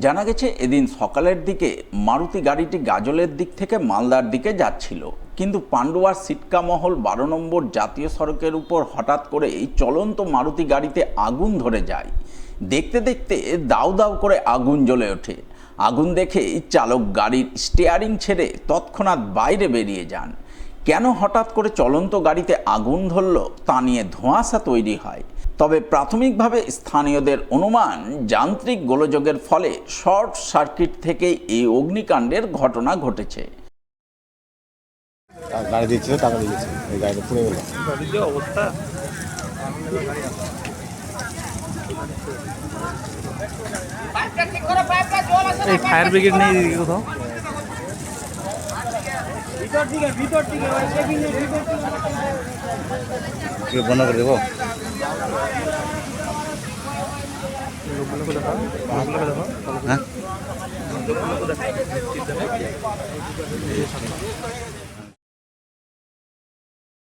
জানা গেছে এদিন সকালের দিকে মারুতি গাড়িটি গাজলের দিক থেকে মালদার দিকে যাচ্ছিল, কিন্তু পান্ডুয়ার সিটকামহল 12 নম্বর জাতীয় সড়কের উপর হঠাৎ করে এই চলন্ত মারুতি গাড়িতে আগুন ধরে যায়। দেখতে দেখতে দাউ দাউ করে আগুন জ্বলে ওঠে। আগুন দেখে চালক গাড়ির স্টিয়ারিং ছেড়ে তৎক্ষণাৎ বাইরে বেরিয়ে যান। কেন হঠাৎ করে চলন্ত গাড়িতে আগুন ধরল তা নিয়ে ধোঁয়াশা তৈরি হয়। তবে প্রাথমিকভাবে স্থানীয়দের অনুমান, যান্ত্রিক গোলযোগের ফলে শর্ট সার্কিট থেকে এই অগ্নিকাণ্ডের ঘটনা ঘটেছে। গাড়ি দিচ্ছিল, টাকা দিয়েছে, এই গাড়িটা পুড়ে গেল। গাড়ির যে অবস্থা, এই ফায়ার ব্রিগেড নেই দিদি কোথাও? বন্ধ করে দেবো। লোকগুলোকে দেখাও, লোকগুলোকে দেখাও। হ্যাঁ। লোকগুলোকে দেখাও।